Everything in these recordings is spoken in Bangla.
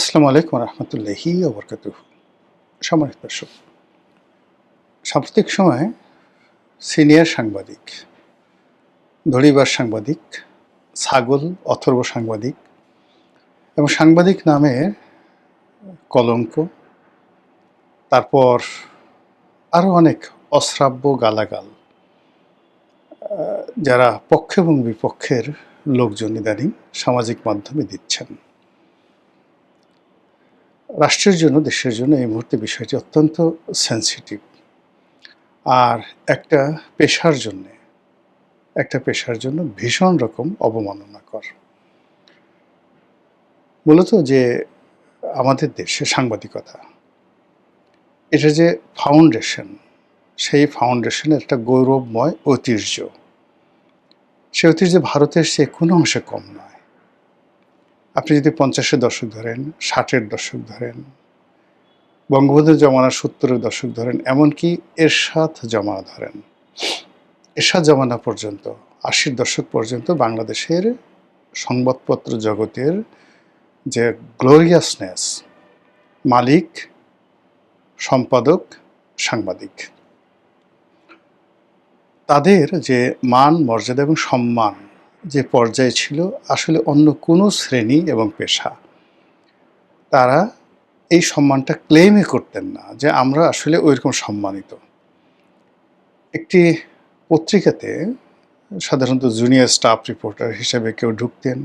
আসসালামু আলাইকুম রহমতুল্লাহি ওবরকাতুহু। সম্মানিত দর্শক, সাম্প্রতিক সময়ে সিনিয়র সাংবাদিক, ধড়িবার সাংবাদিক, ছাগল অথর্ব সাংবাদিক এবং সাংবাদিক নামে কলঙ্ক, তারপর আরও অনেক অশ্রাব্য গালাগাল যারা পক্ষ এবং বিপক্ষের লোকজন ইদানিং সামাজিক মাধ্যমে দিচ্ছেন। রাষ্ট্রের জন্য, দেশের জন্য এই মুহূর্তে বিষয়টি অত্যন্ত সেন্সিটিভ। আর একটা পেশার জন্য ভীষণ রকম অবমাননাকর। মূলত যে আমাদের দেশে সাংবাদিকতা, এটা যে ফাউন্ডেশন, সেই ফাউন্ডেশনের একটা গৌরবময় ঐতিহ্য। সে ঐতিহ্য ভারতের চেয়ে কোনো অংশে কম নয়। আপনি যদি 50-এর দশক ধরেন, 60-এর দশক ধরেন, বঙ্গবন্ধু জমানার 70-এর দশক ধরেন, এমনকি এরশাদ জমানা ধরেন, এরশাদ জমানা পর্যন্ত 80-র দশক পর্যন্ত বাংলাদেশের সংবাদপত্র জগতের যে গ্লোরিয়াসনেস, মালিক, সম্পাদক, সাংবাদিক, তাদের যে মান, মর্যাদা এবং সম্মান যে পর্যায়ে ছিল, আসলে অন্য কোনো শ্রেণী এবং পেশা তারা এই সম্মানটা ক্লেমই করতেন না যে আমরা আসলে ওইরকম সম্মানিত। একটি পত্রিকাতে সাধারণত জুনিয়র স্টাফ রিপোর্টার হিসেবে কেউ ঢুকতেন,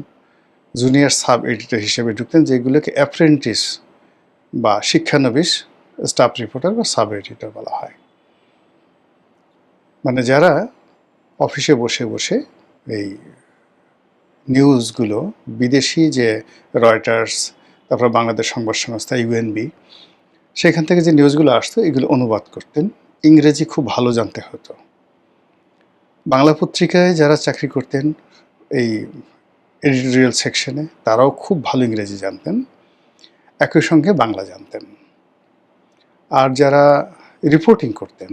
জুনিয়র সাব এডিটর হিসেবে ঢুকতেন, যেগুলোকে অ্যাপ্রেন্টিস বা শিক্ষানবিশ স্টাফ রিপোর্টার বা সাব এডিটর বলা হয়। মানে যারা অফিসে বসে বসে এই নিউজগুলো, বিদেশি যে রয়টার্স, তারপর বাংলাদেশ সংবাদ সংস্থা ইউএনবি, সেখান থেকে যে নিউজগুলো আসতো এগুলো অনুবাদ করতেন। ইংরেজি খুব ভালো জানতে হতো। বাংলা পত্রিকায় যারা চাকরি করতেন এই এডিটোরিয়াল সেকশনে, তারাও খুব ভালো ইংরেজি জানতেন, একই সঙ্গে বাংলা জানতেন। আর যারা রিপোর্টিং করতেন,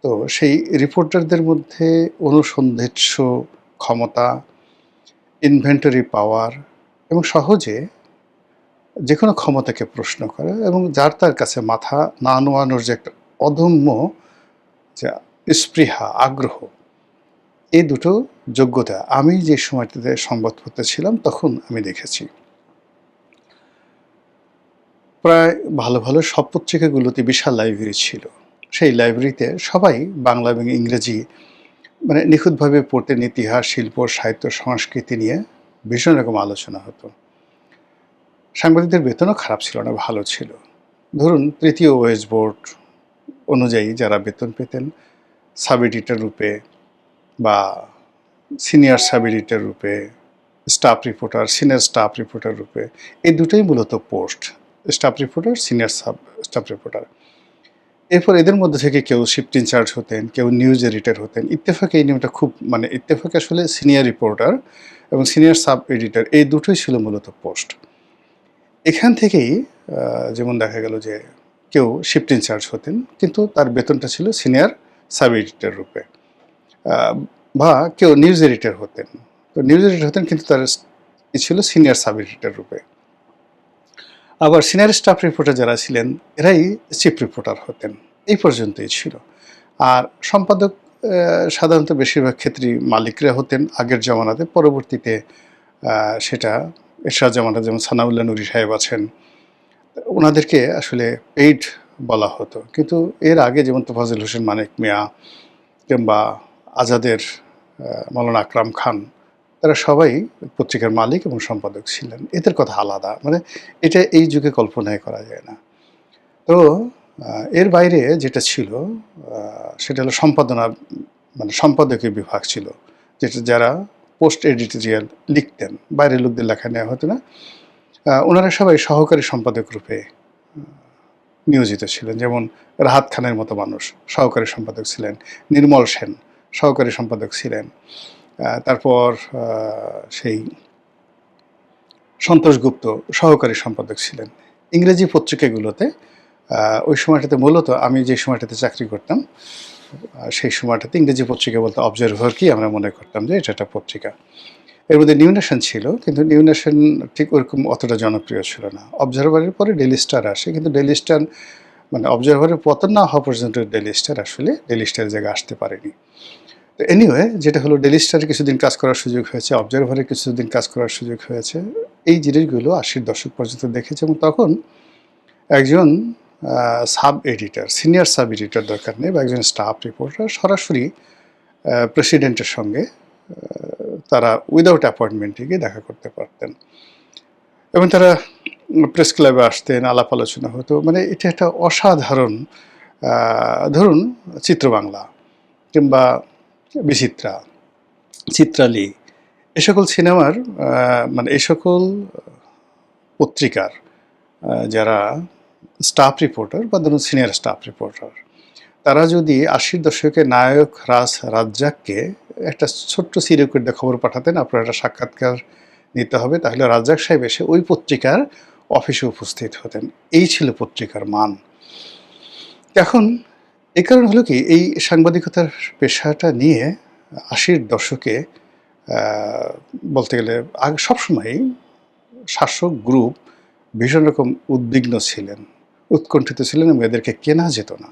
তো সেই রিপোর্টারদের মধ্যে অনুসন্ধিৎস ক্ষমতা, ইনভেন্টরি পাওয়ার এবং সহজে যে কোনো ক্ষমতাকে প্রশ্ন করা এবং যার তার কাছে মাথা না নোয়ানোর যে একটা অদম্য যে স্পৃহা, আগ্রহ, এই দুটো যোগ্যতা আমি যে সময়টাতে সংবাদপত্রে ছিলাম তখন আমি দেখেছি। প্রায় ভালো ভালো সব পত্রিকাগুলোতে বিশাল লাইব্রেরি ছিল। সেই লাইব্রেরিতে সবাই বাংলা এবং ইংরেজি মানে নিখুঁতভাবে পড়তেন। ইতিহাস, শিল্প, সাহিত্য, সংস্কৃতি নিয়ে ভীষণ রকম আলোচনা হতো। সাংবাদিকদের বেতনও খারাপ ছিল না, ভালো ছিল। ধরুন তৃতীয় ওয়েজ বোর্ড অনুযায়ী যারা বেতন পেতেন, সাব এডিটর রূপে বা সিনিয়র সাব এডিটর রূপে, staff reporter, senior staff reporter রূপে, এই দুটোই মূলত post, staff reporter, senior staff reporter. এরপর এদের মধ্যে থেকে কেউ শিফট ইনচার্জ হতেন, কেউ নিউজ এডিটর হতেন। ইত্তেফাকে এই নিয়মটা খুব, মানে ইত্তেফাকে আসলে সিনিয়র রিপোর্টার এবং সিনিয়র সাব এডিটর এই দুটোই ছিল মূলত পোস্ট। এখান থেকেই যেমন দেখা গেল যে কেউ শিফট ইনচার্জ হতেন, কিন্তু তার বেতনটা ছিল সিনিয়র সাব এডিটর রূপে, বা কেউ নিউজ এডিটর হতেন। তো নিউজ এডিটর হতেন কিন্তু তার ছিল সিনিয়র সাব এডিটর রূপে। আবার সিনিয়র স্টাফ রিপোর্টার যারা ছিলেন এরাই চিফ রিপোর্টার হতেন। এই পর্যন্তই ছিল। আর সম্পাদক সাধারণত বেশিরভাগ ক্ষেত্রেই মালিকরা হতেন আগের জমানাতে। পরবর্তীতে সেটা এরশাদ জামানা, যেমন সানাউল্লাহ নুরি সাহেব আছেন, ওনাদেরকে আসলে পেইড বলা হতো। কিন্তু এর আগে যেমন তোফাজ্জল হোসেন মানিক মিয়া কিংবা আজাদের মৌলানা আকরাম খান, তারা সবাই পত্রিকার মালিক এবং সম্পাদক ছিলেন। এদের কথা আলাদা, মানে এটা এই যুগে কল্পনাই করা যায় না। তো এর বাইরে যেটা ছিল সেটা হলো সম্পাদনা, মানে সম্পাদকীয় বিভাগ ছিল, যেটা যারা পোস্ট এডিটোরিয়াল লিখতেন, বাইরের লোকদের লেখা নেওয়া হতো না। ওনারা সবাই সহকারী সম্পাদক রূপে নিয়োজিত ছিলেন। যেমন রাহাত খানের মতো মানুষ সহকারী সম্পাদক ছিলেন, নির্মল সেন সহকারী সম্পাদক ছিলেন, তারপর সেই সন্তোষ গুপ্ত সহকারী সম্পাদক ছিলেন। ইংরেজি পত্রিকাগুলোতে ওই সময়টাতে, মূলত আমি যে সময়টাতে চাকরি করতাম সেই সময়টাতে ইংরেজি পত্রিকা বলতে অবজারভারকেই আমরা মনে করতাম যে এটা একটা পত্রিকা। এর মধ্যে নিউ নেশন ছিল, কিন্তু নিউ নেশন ঠিক ওরকম অতটা জনপ্রিয় ছিল না। অবজারভারের পরে ডেইলি স্টার আসে, কিন্তু ডেইলি স্টার মানে অবজারভারের পতন না হওয়া পর্যন্ত ডেইলি স্টার আসলে ডেইলি স্টারের জায়গায় আসতে পারেনি। তো এনিওয়ে, যেটা হলো ডেইলি স্টারে কিছুদিন কাজ করার সুযোগ হয়েছে, অবজারভারে কিছুদিন কাজ করার সুযোগ হয়েছে। এই জিনিসগুলো ৮০ দশক পর্যন্ত দেখেছি, এবং তখন একজন sub editor, senior sub editor দরকার নেই, বা একজন স্টাফ রিপোর্টার সরাসরি প্রেসিডেন্টের সঙ্গে তারা উইদাউট অ্যাপয়েন্টমেন্টে গিয়ে দেখা করতে পারতেন, এবং তারা প্রেস ক্লাবে আসতেন, আলাপ আলোচনা হতো। মানে এটা একটা অসাধারণ, ধরুন চিত্রবাংলা কিংবা বিচিত্রা, চিত্রালী, এ সকল সিনেমার মানে এই সকল পত্রিকার যারা স্টাফ রিপোর্টার বা ধরুন সিনিয়র স্টাফ রিপোর্টার, তারা যদি ৮০ দশকে নায়ক রাজ্জাককে একটা ছোট্ট সিরিকুইডে খবর পাঠাতেন, আপনার একটা সাক্ষাৎকার নিতে হবে, তাহলে রাজ্জাক সাহেব এসে ওই পত্রিকার অফিসে উপস্থিত হতেন। এই ছিল পত্রিকার মান। এখন এ কারণ হলো কি, এই সাংবাদিকতার পেশাটা নিয়ে ৮০ দশকে বলতে গেলে আগে সবসময়ই শাসক গ্রুপ ভীষণ রকম উদ্বিগ্ন ছিলেন, উৎকণ্ঠিত ছিলেন, এবং এদেরকে কেনা যেত না,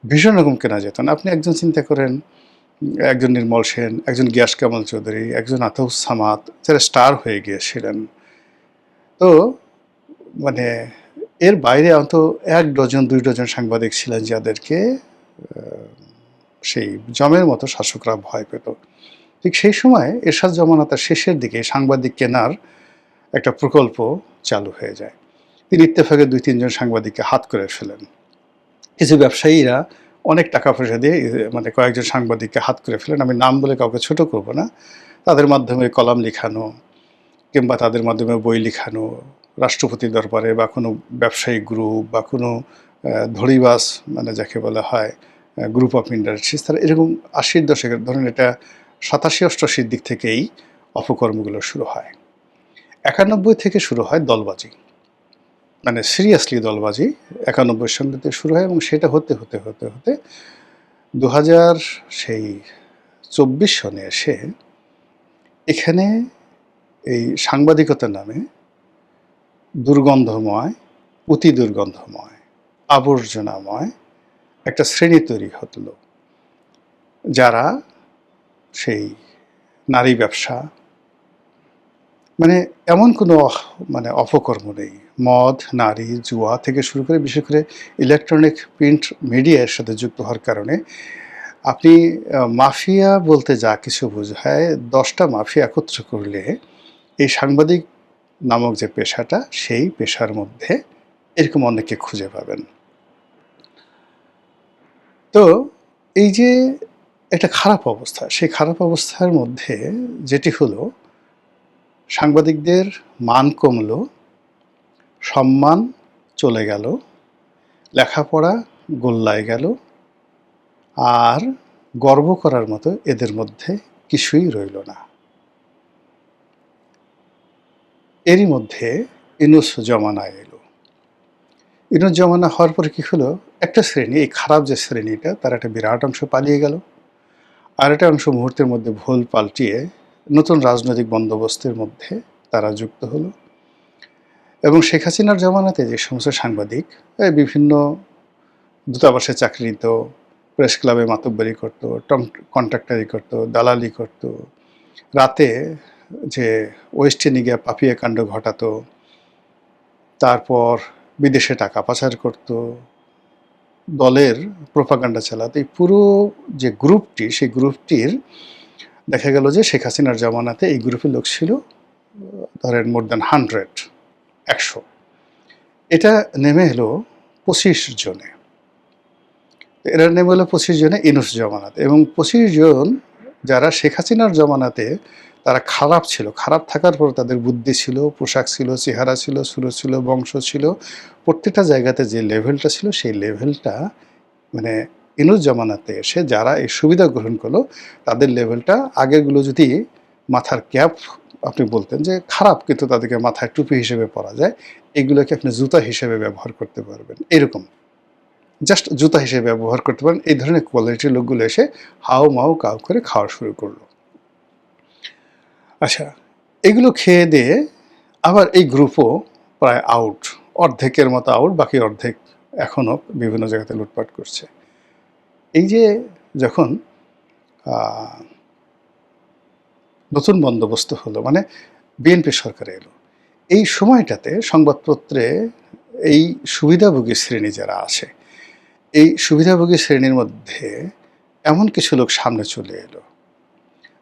ভীষণ রকম কেনা যেত না। আপনি একজন চিন্তা করেন, একজন নির্মল সেন, একজন গিয়াস কামাল চৌধুরী, একজন আতাউস সামাদ, যারা স্টার হয়ে গিয়েছিলেন। তো মানে এর বাইরে অন্তত ১ ডজন ২ ডজন সাংবাদিক ছিলেন যাদেরকে সেই জমের মতো শাসকরা ভয় পেত। ঠিক সেই সময় এরশাদ জমানা তার শেষের দিকে সাংবাদিক কেনার একটা প্রকল্প চালু হয়ে যায়। তিনি ইত্তেফাকে ২-৩ জন সাংবাদিককে হাত করে ফেলেন। কিছু ব্যবসায়ীরা অনেক টাকা পয়সা দিয়ে মানে কয়েকজন সাংবাদিককে হাত করে ফেলেন। আমি নাম বলে কাউকে ছোট করব না। তাদের মাধ্যমে কলাম লিখানো কিংবা তাদের মাধ্যমে বই লিখানো, রাষ্ট্রপতি দরবারে বা কোনো ব্যবসায়িক গ্রুপ বা কোনো ধড়িবাজ, মানে যাকে বলা হয় গ্রুপ অফ ইন্ডাস্ট্রিজ, তারা এরকম ৮০ দশকের, ধরুন এটা ৮৭-৮৮ দিক থেকেই অপকর্মগুলো শুরু হয়। ৯১ থেকে শুরু হয় দলবাজি, মানে সিরিয়াসলি দলবাজি ৯১ সঙ্গে শুরু হয়, এবং সেটা হতে হতে হতে হতে ২০০০ সেই ২৪ সনে এসে এখানে এই সাংবাদিকতার নামে দুর্গন্ধময়, অতি দুর্গন্ধময়, আবর্জনাময় একটা শ্রেণী তৈরি হলো, যারা সেই নারী ব্যবসা, মানে এমন কোনো মানে অপকর্ম নেই, মদ, নারী, জুয়া থেকে শুরু করে বিশেষ করে ইলেকট্রনিক প্রিন্ট মিডিয়ার সাথে যুক্ত হওয়ার কারণে আপনি মাফিয়া বলতে যা কিছু বোঝায়, ১০টা মাফিয়া একত্র করলে এই সাংবাদিক নামক যে পেশাটা, সেই পেশার মধ্যে এরকম অনেককে খুঁজে পাবেন। তো এই যে একটা খারাপ অবস্থা, সেই খারাপ অবস্থার মধ্যে যেটি হলো, সাংবাদিকদের মান কমলো, সম্মান চলে গেল, লেখাপড়া গোল্লায় গেল, আর গর্ব করার মতো এদের মধ্যে কিছুই রইল না। এরই মধ্যে ইউনূস জমানা এলো। ইউনূস জমানা হওয়ার পরে কী হলো, একটা শ্রেণী, এই খারাপ যে শ্রেণীটা, তার একটা বিরাট অংশ পালিয়ে গেল, আর একটা অংশ মুহূর্তের মধ্যে ভুল পাল্টিয়ে নতুন রাজনৈতিক বন্দোবস্তের মধ্যে তারা যুক্ত হলো। এবং শেখ হাসিনার জমানাতে যে সমস্ত সাংবাদিক বিভিন্ন দূতাবাসে চাকরি নিত, প্রেস ক্লাবে মাতব্বরি করতো, কন্ট্রাক্টারি করতো, দালালি করতো, রাতে যে ওয়েস্টার্নে গিয়ে পাপিয়া কাণ্ড ঘটাতো, তারপর বিদেশে টাকা পাচার করত, দলের প্রোপাগান্ডা চালাতো, এই পুরো যে গ্রুপটি, সেই গ্রুপটির দেখা গেল যে শেখ হাসিনার জমানাতে এই গ্রুপের লোক ছিল ধরেন মোর দ্যান ১০০। এটা নেমে এলো ২৫ জনে। এরা নেমে এলো ২৫ জনে ইউনূস জমানাতে, এবং ২৫ জন যারা শেখ হাসিনার জমানাতে তারা খারাপ ছিল, খারাপ থাকার পর তাদের বুদ্ধি ছিল, পোশাক ছিল, চেহারা ছিল, সুর ছিল, বংশ ছিল, প্রত্যেকটা জায়গাতে যে লেভেলটা ছিল, সেই লেভেলটা মানে ইউনূস জমানাতে এসে যারা এই সুবিধা গ্রহণ করলো, তাদের লেভেলটা আগেরগুলো যদি মাথার ক্যাপ আপনি বলতেন যে খারাপ, কিন্তু তাদেরকে মাথায় টুপি হিসেবে পরা যায়, এগুলোকে আপনি জুতা হিসেবে ব্যবহার করতে পারবেন, এরকম জাস্ট জুতা হিসেবে ব্যবহার করতে পারেন, এই ধরনের কোয়ালিটির লোকগুলো এসে হাউ মাউ কাউ করে খাওয়া শুরু করলো। আচ্ছা, এগুলো খেয়ে দিয়ে আবার এই গ্রুপও প্রায় আউট, অর্ধেকের মতো আউট, বাকি অর্ধেক এখনও বিভিন্ন জায়গাতে লুটপাট করছে। এই যে যখন নতুন বন্দোবস্ত হলো, মানে বিএনপি সরকার এলো, এই সময়টাতে সংবাদপত্রে এই সুবিধাভোগী শ্রেণী যারা আছে, এই সুবিধাভোগী শ্রেণীর মধ্যে এমন কিছু লোক সামনে চলে এলো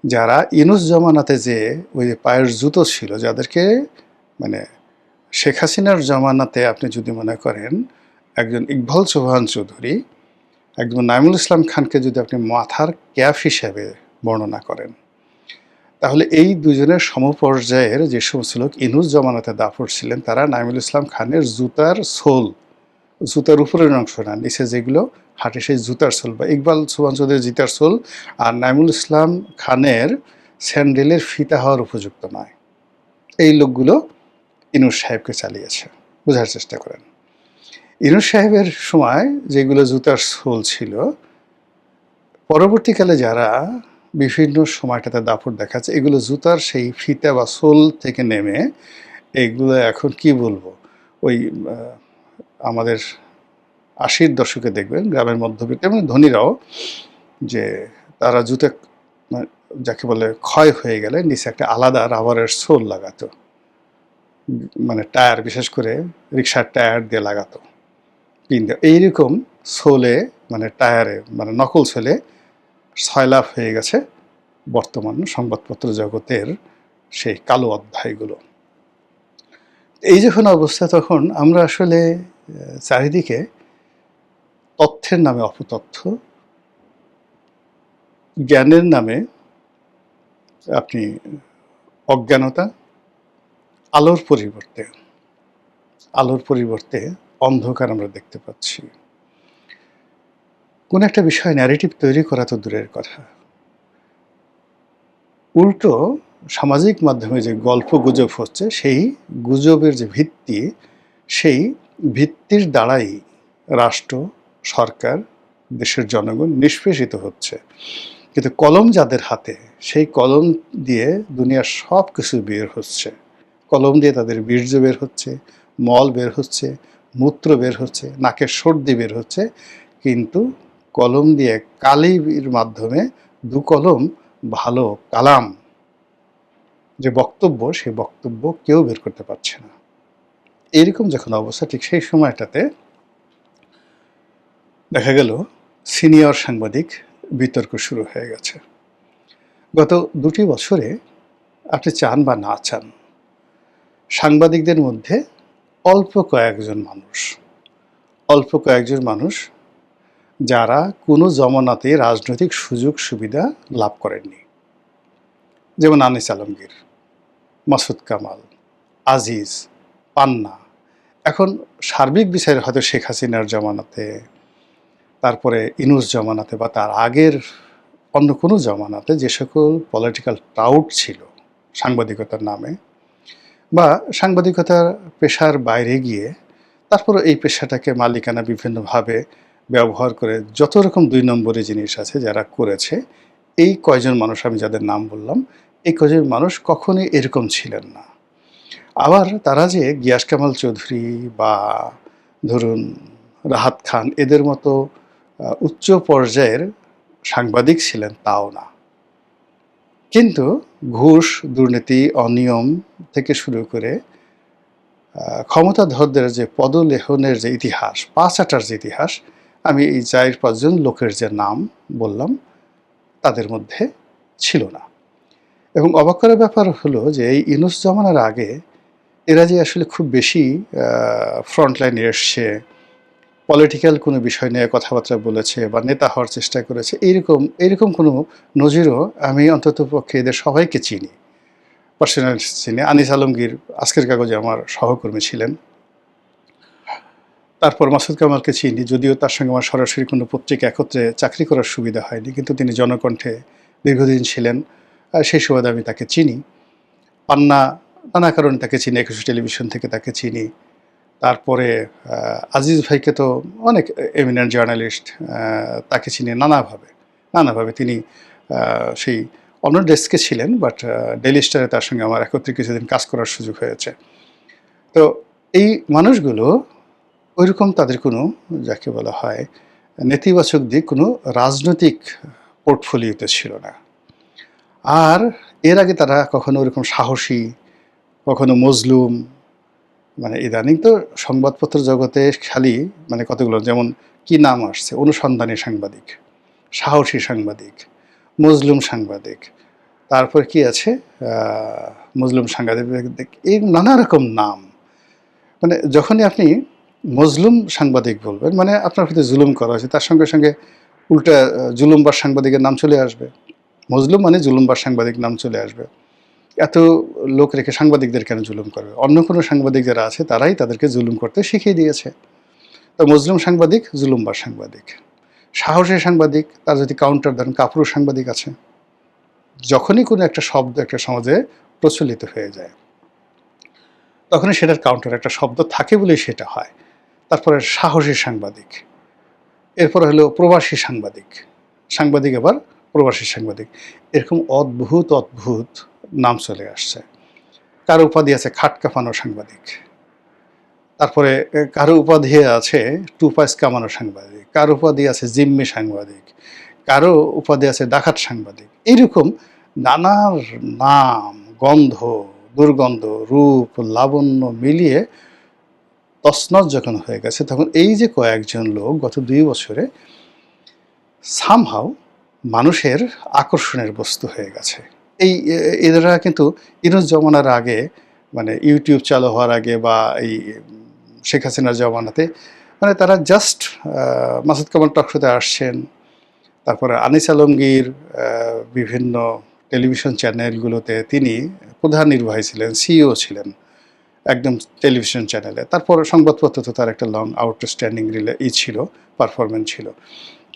যারা ইউনূস জমানাতে যে ওই যে পায়ের জুতো ছিল, যাদেরকে মানে শেখ হাসিনার জমানাতে আপনি যদি মনে করেন একজন ইকবাল চৌহান চৌধুরী, একজন নাইমুল ইসলাম খানকে যদি আপনি মাথার ক্যাপ হিসেবে বর্ণনা করেন, তাহলে এই দুজনের সমপর্যায়ের যে সমস্ত লোক ইউনূস জমানাতে দাপট ছিলেন, তারা নাইমুল ইসলাম খানের জুতার সোল, জুতার উপরের অংশ না, নিচে যেগুলো হাঁটে সেই জুতার সোল, বা ইকবাল চৌহান চৌধুরীর জুতার সোল আর নাইমুল ইসলাম খানের স্যান্ডেলের ফিতা হওয়ার উপযুক্ত নয়। এই লোকগুলো ইউনূস সাহেবকে চালিয়েছে। বোঝার চেষ্টা করেন, ইউনূস সাহেবের সময় যেগুলো জুতার সোল ছিল, পরবর্তীকালে যারা বিভিন্ন সময়টাতে দাপট দেখাচ্ছে, এগুলো জুতার সেই ফিতা বা সোল থেকে নেমে এগুলো এখন কি বলবো, ওই আমাদের ৮০-র দশকে দেখবেন গ্রামের মধ্যবিত্ত এবং ধনীরাও যে তারা জুতো যাকে বলে ক্ষয় হয়ে গেলে নিচে একটা আলাদা রাবারের সোল লাগাতো, মানে টায়ার, বিশেষ করে রিক্সার টায়ার দিয়ে লাগাতো পিন। এইরকম সোলে, মানে টায়ারে, মানে নকল সোলে ছয়লাভ হয়ে গেছে বর্তমান সংবাদপত্র জগতের সেই কালো অধ্যায়গুলো। এই যখন অবস্থা, তখন আমরা আসলে চারিদিকে তথ্যের নামে অপতথ্য, জ্ঞানের নামে আপনি অজ্ঞানতা, আলোর পরিবর্তে অন্ধকার আমরা দেখতে পাচ্ছি। কোন একটা বিষয় ন্যারেটিভ তৈরি করা তো দূরের কথা, উল্টো সামাজিক মাধ্যমে যে গল্প গুজব হচ্ছে, সেই গুজবের যে ভিত্তি, সেই ভিত্তির দ্বারাই রাষ্ট্র, সরকার, দেশের জনগণ নিষ্পেষিত হচ্ছে। কিন্তু কলম যাদের হাতে, সেই কলম দিয়ে দুনিয়ার সব কিছু বের হচ্ছে। কলম দিয়ে তাদের বীর্য বের হচ্ছে, মল বের হচ্ছে, মূত্র বের হচ্ছে, নাকের সর্দি বের হচ্ছে, কিন্তু কলম দিয়ে কালির মাধ্যমে দু কলম ভালো কালাম যে বক্তব্য, সেই বক্তব্য কেউ বের করতে পারছে না। এইরকম যখন অবস্থা, ঠিক সেই সময়টাতে দেখা গেল সিনিয়র সাংবাদিক বিতর্ক শুরু হয়ে গেছে। গত ২টি বছরে আপনি চান বা না চান, সাংবাদিকদের মধ্যে অল্প কয়েকজন মানুষ যারা কোনো জমানাতে রাজনৈতিক সুযোগ সুবিধা লাভ করেননি, যেমন আনিস আলমগীর, মাসুদ কামাল, আজিজ, পান্না, এখন সার্বিক বিচারে হয়তো শেখ হাসিনার জমানাতে, তারপরে ইউনূস জমানাতে বা তার আগের অন্য কোনো জমানাতে যে সকল পলিটিক্যাল টাউট ছিল সাংবাদিকতার নামে, বা সাংবাদিকতার পেশার বাইরে গিয়ে তারপরে এই পেশাটাকে মালিকানা বিভিন্নভাবে ব্যবহার করে যত রকম ২ নম্বরী জিনিস আছে যারা করেছে, এই কয়জন মানুষ আমি যাদের নাম বললাম, এই কয়জন মানুষ কখনোই এরকম ছিলেন না। আবার তারা যে গিয়াস কামাল চৌধুরী বা ধরুন রাহাত খান, এদের মতো উচ্চ পর্যায়ের সাংবাদিক ছিলেন তাও না। কিন্তু ঘুষ, দুর্নীতি, অনিয়ম থেকে শুরু করে ক্ষমতাধরদের যে পদলেহনের যে ইতিহাস, পাঁচাটার যে ইতিহাস, আমি এই ৪-৫ জন লোকের যে নাম বললাম তাদের মধ্যে ছিল না। এবং অবাক করার ব্যাপার হলো যে এই ইউনূস জমানার আগে এরা যে আসলে খুব বেশি ফ্রন্টলাইনে এসছে, পলিটিক্যাল কোনো বিষয় নিয়ে কথাবার্তা বলেছে বা নেতা হওয়ার চেষ্টা করেছে, এইরকম কোনো নজিরও আমি অন্ততপক্ষে এদের সবাইকে চিনি, পার্সোনাল চিনি। আনিস আলমগীর আজকের কাগজে আমার সহকর্মী ছিলেন। তারপর মাসুদ কামালকে চিনি, যদিও তার সঙ্গে আমার সরাসরি কোনো পত্রিকা একত্রে চাকরি করার সুবিধা হয়নি, কিন্তু তিনি জনকণ্ঠে দীর্ঘদিন ছিলেন, সেই সুবাদে আমি তাকে চিনি। পান্না নানা কারণে তাকে চিনি, একুশে টেলিভিশন থেকে তাকে চিনি। তারপরে আজিজ ভাইকে তো অনেক এমিনেন্ট জার্নালিস্ট, তাকে চিনি নানাভাবে। তিনি সেই অন্য ডেস্কে ছিলেন, বাট ডেইলি স্টারে তার সঙ্গে আমার একত্রে কিছুদিন কাজ করার সুযোগ হয়েছে। তো এই মানুষগুলো ওইরকম তাদের কোনো, যাকে বলা হয় নেতিবাচক দিক, কোনো রাজনৈতিক পোর্টফোলিওতে ছিল না। আর এর আগে তারা কখনো ওরকম সাহসী, কখনো মজলুম, মানে ইদানিং তো সংবাদপত্র জগতে খালি মানে কতগুলো, যেমন কি নাম আসছে, অনুসন্ধানী সাংবাদিক, সাহসী সাংবাদিক, মজলুম সাংবাদিক, তারপর কি আছে মজলুম সাংবাদিক, এই নানা রকম নাম। মানে যখনই আপনি মজলুম সাংবাদিক বলবেন, মানে আপনার প্রতি জুলুম করা হয়েছে, তার সঙ্গে সঙ্গে উল্টা জুলুমবার সাংবাদিকের নাম চলে আসবে। মজলুম মানে জুলুমবার সাংবাদিক নাম চলে আসবে। এত লোক রেখে সাংবাদিকদের কেন জুলুম করবে? অন্য কোনো সাংবাদিক যারা আছে তারাই তাদেরকে জুলুম করতে শিখিয়ে দিয়েছে। তো মজলুম সাংবাদিক, জুলুমবার সাংবাদিক। সাহসী সাংবাদিক, তার যদি কাউন্টার দেন, কাপুরুষ সাংবাদিক আছে। যখনই কোনো একটা শব্দ একটা সমাজে প্রচলিত হয়ে যায়, তখনই সেটার কাউন্টার একটা শব্দ থাকে বলেই সেটা হয়। তারপরে সাহসী সাংবাদিক, এরপর হলো প্রবাসী সাংবাদিক, সাংবাদিক আবার প্রবাসী সাংবাদিক, এরকম অদ্ভুত অদ্ভুত নাম চলে আসছে। কারো উপাধি আছে খাট কাঁপানো সাংবাদিক, তারপরে কারো উপাধি আছে টুপাইস কামানো সাংবাদিক, কারো উপাধি আছে জিম্মি সাংবাদিক, কারো উপাধি আছে ডাকাত সাংবাদিক। এইরকম নানার নাম, গন্ধ, দুর্গন্ধ, রূপ, লাবণ্য মিলিয়ে তছনছ যখন হয়ে গেছে, তখন এই যে কয়েকজন লোক গত 2 বছরে সামহাও মানুষের আকর্ষণের বস্তু হয়ে গেছে। এই এরা কিন্তু ইউনূস জমানার আগে, মানে ইউটিউব চালু হওয়ার আগে বা এই শেখ হাসিনার জমানাতে, মানে তারা জাস্ট মাসুদ কামাল টকশোতে আসছেন, তারপরে আনিস আলমগীর বিভিন্ন টেলিভিশন চ্যানেলগুলোতে তিনি প্রধান নির্বাহী ছিলেন, সিইও ছিলেন একদম টেলিভিশন চ্যানেলে। তারপর সংবাদপত্র তো তার একটা লং আউটস্ট্যান্ডিং ছিল, পারফরমেন্স ছিল।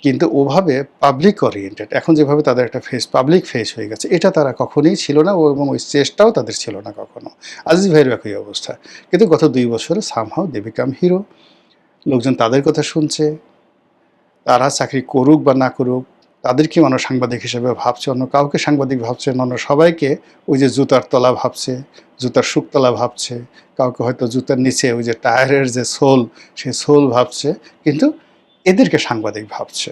কিন্তু ওভাবে পাবলিক ওরিয়েন্টেড, এখন যেভাবে তাদের একটা ফেস পাবলিক ফেস হয়ে গেছে, এটা তারা কখনোই ছিল না, এবং ওই চেষ্টাও তাদের ছিল না কখনো। আজিজ ভাইয়ের একই অবস্থা। কিন্তু গত 2 বছরে সামহাও দে বিকাম হিরো। লোকজন তাদের কথা শুনছে, তারা চাকরি করুক বা না করুক, তাদেরকে মানুষ সাংবাদিক হিসেবে ভাবছে, অন্য কাউকে সাংবাদিক ভাবছে না, অন্য সবাইকে ওই যে জুতার তলা ভাবছে, জুতার শুকতলা ভাবছে, কাউকে হয়তো জুতার নিচে ওই যে টায়ারের যে সোল, সেই সোল ভাবছে, কিন্তু এদেরকে সাংবাদিক ভাবছে।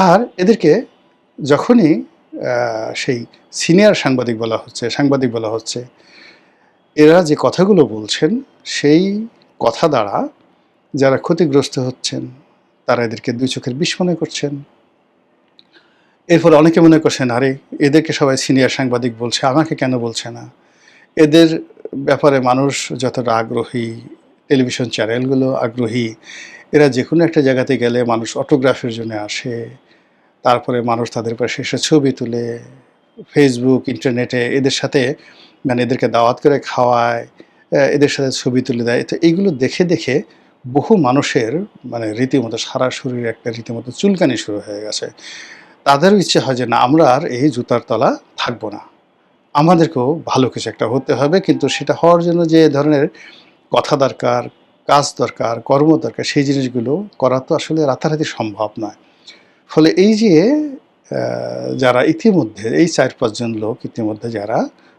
আর এদেরকে যখনই সেই সিনিয়র সাংবাদিক বলা হচ্ছে, সাংবাদিক বলা হচ্ছে, এরা যে কথাগুলো বলছেন সেই কথা দ্বারা যারা ক্ষতিগ্রস্ত হচ্ছেন, তারা এদেরকে 2 চোখের বিষ মনে করছেন। এরপর অনেকে মনে করছেন, আরে এদেরকে সবাই সিনিয়র সাংবাদিক বলছে, আমাকে কেন বলছে না? এদের ব্যাপারে মানুষ যতটা আগ্রহী, টেলিভিশন চ্যানেলগুলো আগ্রহী, এরা যে কোনো একটা জায়গাতে গেলে মানুষ অটোগ্রাফের জন্য আসে, তারপরে মানুষ তাদের পাশে এসে ছবি তুলে, ফেসবুক, ইন্টারনেটে এদের সাথে, মানে এদেরকে দাওয়াত করে খাওয়ায়, এদের সাথে ছবি তুলে দেয়। তো এইগুলো দেখে দেখে বহু মানুষের মানে রীতিমতো সারা শরীরে একটা রীতিমতো চুলকানি শুরু হয়ে গেছে। তাদেরও ইচ্ছে হয় যে না, আমরা আর এই জুতার তলা থাকবো না, আমাদেরকেও ভালো কিছু একটা হতে হবে। কিন্তু সেটা হওয়ার জন্য যে ধরনের কথা দরকার, কাজ দরকার, কর্ম দরকার, সেই জিনিসগুলো করা তো আসলে রাতারাতি সম্ভব নয়। ফলে এই যে যারা ইতিমধ্যে এই 4-5 জন লোক ইতিমধ্যে যারা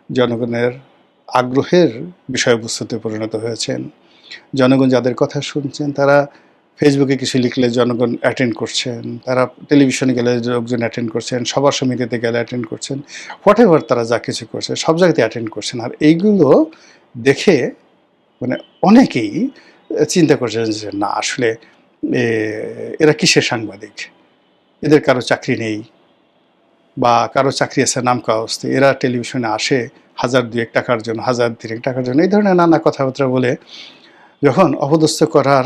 জনগণের আগ্রহের বিষয়বস্তুতে পরিণত হয়েছেন, জনগণ যাদের কথা শুনছেন, তারা ফেসবুকে কিছু লিখলে জনগণ অ্যাটেন্ড করছেন, তারা টেলিভিশনে গেলে লোকজন অ্যাটেন্ড করছেন, সভা সমিতিতে গেলে অ্যাটেন্ড করছেন, হোয়াটএভার তারা যা কিছু করছে সব জায়গাতে অ্যাটেন্ড করছেন। আর এইগুলো দেখে মানে অনেকেই চিন্তা করছেন যে না, আসলে এরা কিসের সাংবাদিক? এদের কারো চাকরি নেই, বা কারো চাকরি আছে নাম কাগজে, এরা টেলিভিশনে আসে 1000-2 টাকার জন্য, 1000-3 টাকার জন্য, এই ধরনের নানা কথাবার্তা বলে যখন অপদস্থ করার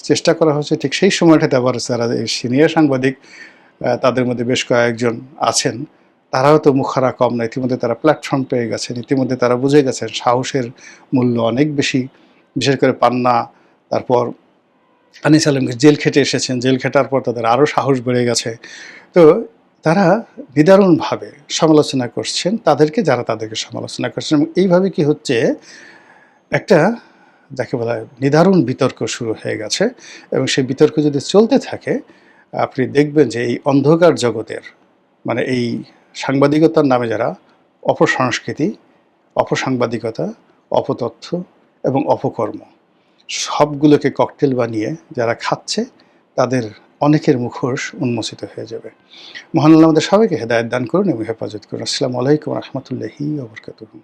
চেষ্টা করা হচ্ছে, ঠিক সেই সময়টাতে আবার যারা এই সিনিয়র সাংবাদিক, তাদের মধ্যে বেশ কয়েকজন আছেন, তারাও তো মুখারা কম না। ইতিমধ্যে তারা প্ল্যাটফর্ম পেয়ে গেছেন, ইতিমধ্যে তারা বুঝে গেছেন সাহসের মূল্য অনেক বেশি। বিশেষ করে পান্না, তারপর আনিস আলমগীর জেল খেটে এসেছেন, জেল খেটার পর তাদের আরও সাহস বেড়ে গেছে। তো তারা নিদারুণভাবে সমালোচনা করছেন তাদেরকে, যারা তাদেরকে সমালোচনা করছেন, এবং এইভাবে কি হচ্ছে, একটা যাকে বলা হয় নিদারুণ বিতর্ক শুরু হয়ে গেছে। এবং সেই বিতর্ক যদি চলতে থাকে, আপনি দেখবেন যে এই অন্ধকার জগতের, মানে এই সাংবাদিকতার নামে যারা অপসংস্কৃতি, অপসাংবাদিকতা, অপতথ্য এবং অপকর্ম সবগুলোকে ককটেল বানিয়ে যারা খাচ্ছে, তাদের অনেকের মুখোশ উন্মোচিত হয়ে যাবে। মহান আল্লাহ আমাদের সবাইকে হেদায়েত দান করুন এবং হেফাজত করুন। আসসালামু আলাইকুম ওয়া রাহমাতুল্লাহি ওয়া বারাকাতুহু।